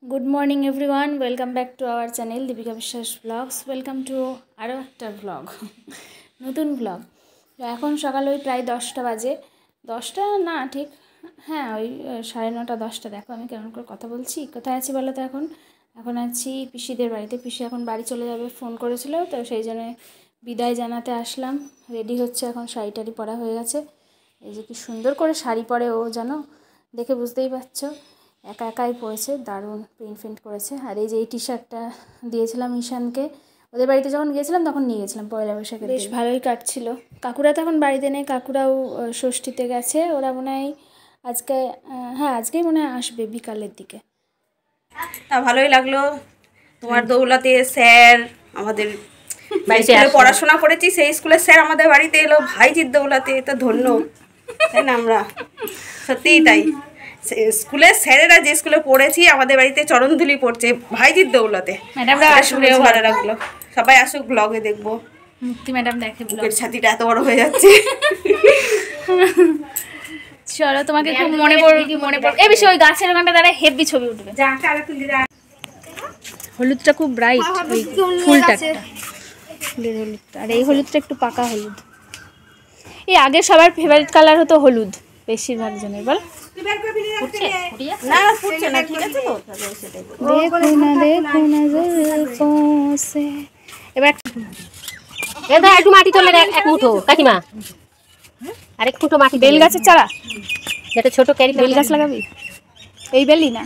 Good morning everyone welcome back to our channel Deepika Biswas blogs welcome to आरो एक blog नतून blog. तो এখন সকাল ওই প্রায় 10টা বাজে, 10টা না ঠিক, হ্যাঁ ওই 9:30 10টা। দেখো আমি কেমন করে কথা বলছি, কোথায় আছি বলো তো? এখন এখন আছি পিসিদের বাড়িতে। পিসি এখন বাড়ি চলে যাবে, ফোন করেছিল তো সেই জন্য বিদায় জানাতে আসলাম। রেডি হচ্ছে, এখন শাড়ি টাড়ি পরা হয়ে গেছে। এই যে কি সুন্দর করে শাড়ি পরে ও, জানো, দেখে বুঝতেই পারছো একা একাই পরেছে, দারুণ প্রিন্ট ফিন্ট করেছে। আর এই যে এই টি শার্টটা দিয়েছিলাম ঈশানকে, ওদের বাড়িতে যখন গিয়েছিলাম তখন নিয়ে গেছিলাম পয়লা বৈশাখে, বেশ ভালোই কাটছিল। কাকুরা তো এখন বাড়িতে নেই, কাকুরাও ষষ্ঠীতে গেছে। ওরা মনে হয় আজকে, হ্যাঁ আজকেই মনে হয় আসবে বিকালের দিকে। তা ভালোই লাগলো তোমার দৌলতে স্যার, আমাদের স্কুলে পড়াশোনা করেছি সেই স্কুলের স্যার আমাদের বাড়িতে এলো ভাইজির দৌলতে, তো ধন্য তাই না? আমরা সত্যিই তাই, স্কুলের স্যারেরা যে স্কুলে পড়েছি আমাদের বাড়িতে চরণধুলি পড়ছে ভাইজির দৌলতে। ম্যাডামরা শুনেও ভালো লাগলো। সবাই আসুক, ব্লগে দেখবো। মুক্তি ম্যাডাম দেখে, বুকের ছাতিটা এত বড় হয়ে যাচ্ছে। চলো তোমাকে খুব মনে পড়ে এই বেশি ওই গাছের ওখানটা দাঁড়ায় হেভি ছবি উঠবে। হলুদটা খুব ব্রাইট, ওই ফুলটা ফুলের হলুদটা, আর এই হলুদটা একটু পাকা হলুদ। এই আগে সবার ফেভারিট কালার হতো হলুদ, বেশিরভাগ জনের। বল এবার একটু মাটি তোলে, এক মুঠো কাকিমা, আরেক মুঠো মাটি। বেল গাছের চারা, যেটা ছোট ক্যারি বেল গাছ লাগাবি? এই বেলই না,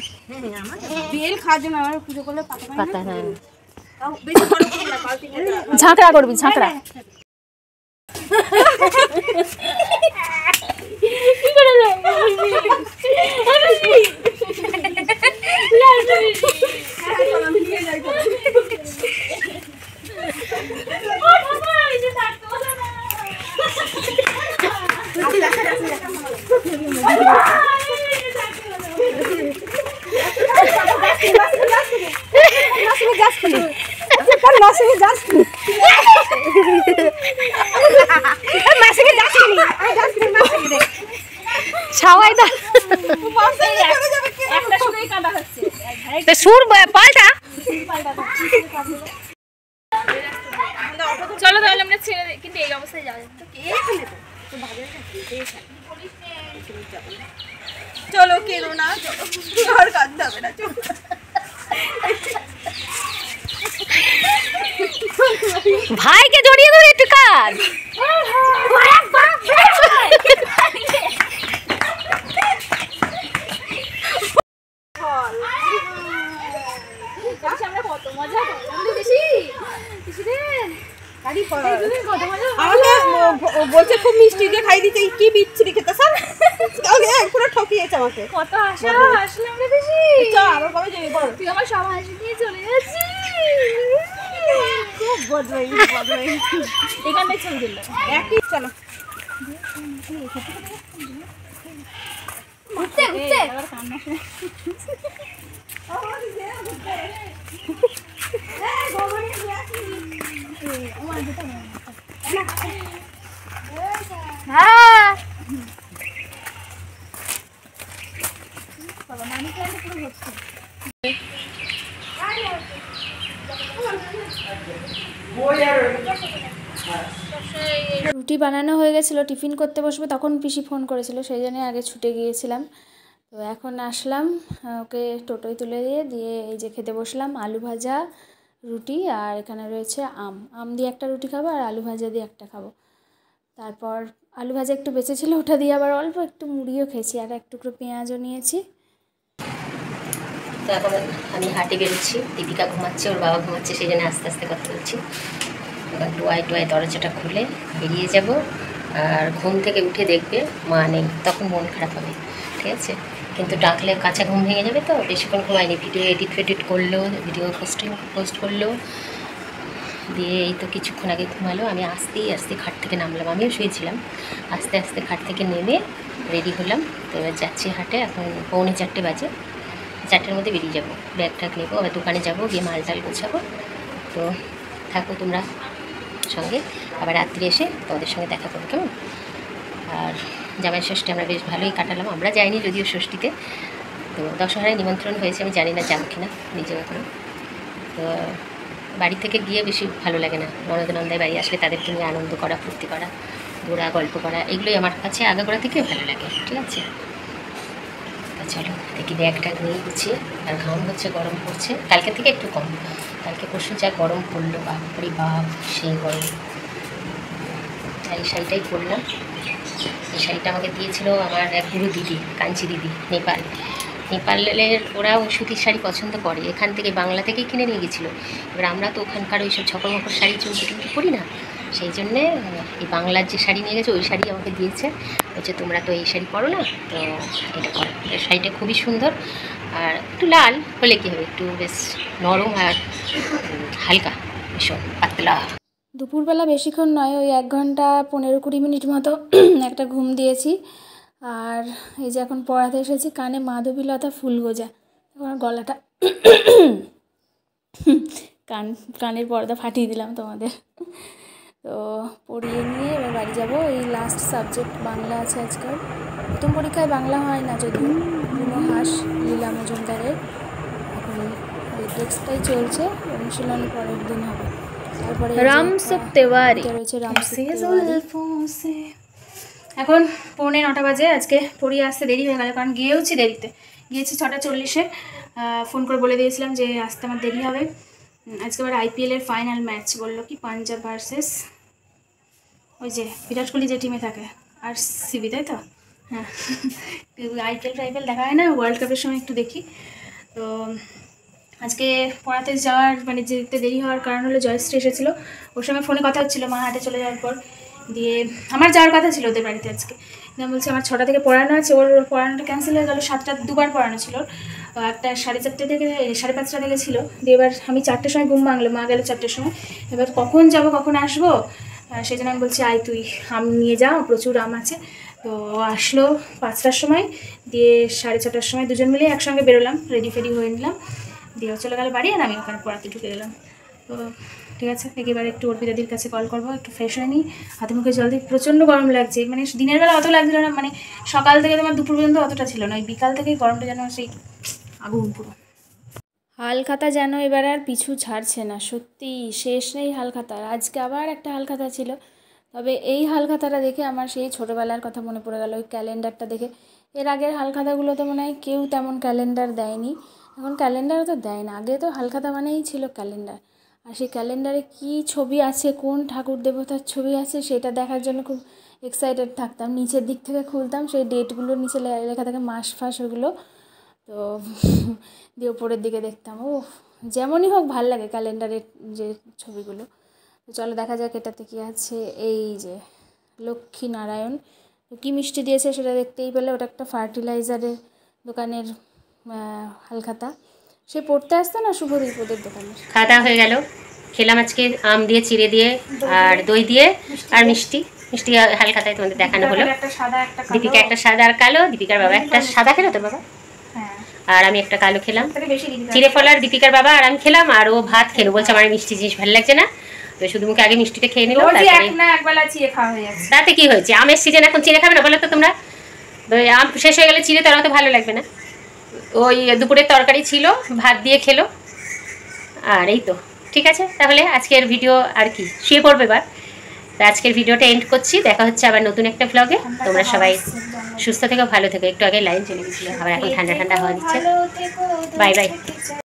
বেল খাওয়ার জন্য আমার পুজো করলে পাতা। হ্যাঁ, ঝাঁকড়া করবি, ঝাঁকড়া। সুর পাল্টা। চলো তাহলে আমরা ছেড়ে দিই, কিন্তু এই অবস্থায় যাওয়া যাবে। চলো কেনো না, আর কাঁদতে হবে না। ভাইকে জড়িয়ে ধরে একটু কাজ। বলছে খুব মিষ্টি দিয়ে খাই দিতে, কি বিচ্ছিরি খেতে স্যার, পুরো ঠকিয়েছে আমাকে। কত হাসলাম রে বেশি। আবার কবে যাবি বল? তুই আমার সব হাসি নিয়ে চলে যাচ্ছিস। খুব বদলাই এখানটায় ছবি দিলাম একই। চলো উঠতে উঠতে আবার কান্না শুনে হ্যাঁ রুটি বানানো হয়ে গেছিলো, টিফিন করতে বসবো, তখন পিসি ফোন করেছিল, সেই জন্য আগে ছুটে গিয়েছিলাম। তো এখন আসলাম, ওকে টোটোয় তুলে দিয়ে এই যে খেতে বসলাম। আলু ভাজা, রুটি, আর এখানে রয়েছে আম দিয়ে একটা রুটি খাবো, আর আলু ভাজা দিয়ে একটা খাবো। তারপর আলু ভাজা একটু বেঁচেছিলো, ওটা দিয়ে আবার অল্প একটু মুড়িও খেয়েছি, আর এক টুকরো পেঁয়াজও নিয়েছি। তো এখন আমি হাঁটে বেরোচ্ছি, দীপিকা ঘুমাচ্ছে, ওর বাবা ঘুমাচ্ছে, সেই জন্য আস্তে আস্তে কথা বলছি। এবার টোয়াই দরজাটা খুলে বেরিয়ে যাব। আর ঘুম থেকে উঠে দেখবে মা নেই, তখন মন খারাপ হবে, ঠিক আছে? কিন্তু ডাকলে কাঁচা ঘুম ভেঙে যাবে, তো বেশিক্ষণ ঘুমায়নি। ভিডিও এডিট করলো, ভিডিও পোস্ট করলো, দিয়ে এই তো কিছুক্ষণ আগে ঘুমালো। আমি আস্তে খাট থেকে নামলাম, আমিও শুয়েছিলাম। আস্তে আস্তে খাট থেকে নেমে রেডি হলাম। তো এবার যাচ্ছি হাটে, এখন 3:45 বাজে। 4টার মধ্যে বেরিয়ে যাবো, ব্যাগ ট্যাগ নেবো, আবার দোকানে যাবো, গিয়ে মাল টাল গোছাবো। তো থাকো তোমরা সঙ্গে, আবার রাত্রে এসে তোমাদের সঙ্গে দেখা করবো, কেমন? আর জামাই ষষ্ঠী আমরা বেশ ভালোই কাটালাম। আমরা যাইনি যদিও ষষ্ঠীতে, তো তো দশহরায় নিমন্ত্রণ হয়েছে, আমি জানি না যাবো কিনা নিজেও এখনো। তো বাড়ি থেকে গিয়ে বেশি ভালো লাগে না, ননদ নন্দায় বাড়ি আসলে তাদেরকে নিয়ে আনন্দ করা, ফুর্তি করা, ঘোরা, গল্প করা, এগুলোই আমার কাছে আগাগোড়া থেকেও ভালো লাগে। ঠিক আছে, তা চলো দেখি ব্যাগটা নিয়ে গুছিয়ে। আর ঘাম হচ্ছে, গরম পড়ছে, কালকে থেকে একটু কম, কালকে পরশু যা গরম পড়লো বাপরে বাপ, সেই গরম। আর এই শাড়িটাই পরলাম, এই শাড়িটা আমাকে দিয়েছিল আমার এক গুরু দিদি, কাঞ্চি দিদি, নেপালের। ওরা ওই সুতির শাড়ি পছন্দ করে, এখান থেকে বাংলা থেকেই কিনে নিয়ে গেছিলো। এবার আমরা তো ওখানকার ওই সব ঝকর মকর শাড়ি চুমকি টুমকি করি না, সেই জন্যে এই বাংলার যে শাড়ি নিয়ে গেছে ওই শাড়ি আমাকে দিয়েছে, বলছে তোমরা তো এই শাড়ি পরো না, তো এটা করো। এই শাড়িটা খুবই সুন্দর, আর একটু লাল হলে কী হবে, একটু বেশ নরম আর হালকা, ভীষণ পাতলা। দুপুরবেলা বেশিক্ষণ নয়, ওই 1 ঘন্টা 15-20 মিনিট মতো একটা ঘুম দিয়েছি। আর এই যে এখন পড়াতে এসেছি, কানে মাধবীলতা ফুল গোজা, এখন গলাটা কানের পর্দা ফাটিয়ে দিলাম তোমাদের। তো পড়িয়ে নিয়ে এবার বাড়ি যাবো। এই লাস্ট সাবজেক্ট বাংলা আছে আজকাল, প্রথম পরীক্ষায় বাংলা হয় না যদিও, বুনো হাঁস লীলা মজুমদারের। এখন ওই টেক্সটটাই চলছে, অনুশীলনী পরের দিন হবে। তারপরে রামসুখ তেওয়ারি রয়েছে, রামসুখ তেওয়ারি। এখন 8:45 বাজে। আজকে পড়িয়ে আসতে দেরি হয়ে গেল, কারণ গিয়েছি দেরিতে, গিয়েছি 6:40-এ। ফোন করে বলে দিয়েছিলাম যে আসতে আমার দেরি হবে। আজকে আবার IPL-এর ফাইনাল ম্যাচ, বললো কি পাঞ্জাব ভার্সেস ওই যে বিরাট কোহলি যে টিমে থাকে, RCB, তাই তো? হ্যাঁ, IPL দেখা হয় না, ওয়ার্ল্ড কাপের সময় একটু দেখি। তো আজকে পড়াতে যাওয়ার মানে যেতে দেরি হওয়ার কারণ হলো জয়শ্রী এসেছিলো, ওর সঙ্গে ফোনে কথা হচ্ছিলো মা হাটে চলে যাওয়ার পর। দিয়ে আমার যাওয়ার কথা ছিল ওদের বাড়িতে আজকে, বলছি আমার 6টা থেকে পড়ানো আছে, ওর পড়ানোটা ক্যান্সেল হয়ে গেল। 7টা দুবার পড়ানো ছিল, একটা 4:30 থেকে 5:30 থেকে ছিল। দিয়ে এবার আমি 4টের সময় ঘুম ভাঙলো, মা গেল 4টের সময়। এবার কখন যাব কখন আসবো, সেই জন্য আমি বলছি আয় তুই আম নিয়ে যাও, প্রচুর আম আছে। তো আসলো 5টার সময়, দিয়ে 6:30টার সময় দুজন মিলে একসঙ্গে বেরোলাম, রেডি ফেডি হয়ে নিলাম, দিয়ে চলে গেল বাড়ি। আর আমি ওখানে পড়াতে ঢুকে গেলাম। তো ঠিক আছে, একেবারে একটু অর্পিতাদির কাছে কল করবো, একটু ফ্রেশ হয়ে নিই, হাতে মুখে জল দিই। প্রচণ্ড গরম লাগছে, মানে দিনের বেলা অত লাগছিল না, মানে সকাল থেকে তোমার দুপুর পর্যন্ত অতটা ছিল না, ওই বিকাল থেকেই গরমটা যেন সেই আগুন পুরো। হালখাতা যেন এবার আর পিছু ছাড়ছে না, সত্যি শেষ নেই হালখাতার। আজকে আবার একটা হালখাতা ছিল, তবে এই হালখাতাটা দেখে আমার সেই ছোটোবেলার কথা মনে পড়ে গেল, ওই ক্যালেন্ডারটা দেখে। এর আগের হালখাতাগুলো তো মনে হয় কেউ তেমন ক্যালেন্ডার দেয়নি, এখন ক্যালেন্ডারও তো দেয় না। আগে তো হালখাতা মানেই ছিল ক্যালেন্ডার, আর সেই ক্যালেন্ডারে কী ছবি আছে, কোন ঠাকুর দেবতার ছবি আছে, সেটা দেখার জন্য খুব এক্সাইটেড থাকতাম। নিচের দিক থেকে খুলতাম, সেই ডেটগুলোর নিচে লেখা থাকে মাস ফাস ওগুলো, তো দিয়ে ওপরের দিকে দেখতাম। ও যেমনই হোক ভাল লাগে ক্যালেন্ডারের যে ছবিগুলো। তো চলো দেখা যাক এটাতে কী আছে। এই যে লক্ষ্মী নারায়ণ, কী মিষ্টি দিয়েছে সেটা দেখতেই পেলে, ওটা একটা ফার্টিলাইজারের দোকানের হালখাতা। সে পড়তে আসতো না শুভদীপ ওদের দোকানে। খাওয়া দাওয়া হয়ে গেল, খেলাম আজকে আম দিয়ে, চিড়ে দিয়ে, আর দই দিয়ে, আর মিষ্টি হালখাতায় তোমাদের দেখানো হলো। দীপিকা একটা সাদা আর কালো, দীপিকার বাবা একটা সাদা খেলো, তোর বাবা আর আমি একটা কালো খেলাম। চিড়ে ফল আর দীপিকার বাবা আর আমি খেলাম, আর ও ভাত খেলো, বলছে আমার মিষ্টি জিনিস ভালো লাগছে না, তো শুধু মুখে আগে মিষ্টিটা খেয়ে নিল। তাতে কি হয়েছে, আমের সিজন, এখন চিড়ে খাবে না বলো তো তোমরা? আম শেষ হয়ে গেলে চিড়ে তো অত ভালো লাগবে না। ওই দুপুরের তরকারি ছিল, ভাত দিয়ে খেলো, আর এই তো। ঠিক আছে, তাহলে আজকের ভিডিও আর কি, শুয়ে পড়বে এবার। তো আজকের ভিডিওটা এন্ড করছি, দেখা হচ্ছে আবার নতুন একটা ব্লগে। তোমরা সবাই সুস্থ থেকো, ভালো থেকো। একটু আগে লাইন চলে গেছিলো, আবার এখন ঠান্ডা ঠান্ডা হাওয়া দিচ্ছে। Bye bye.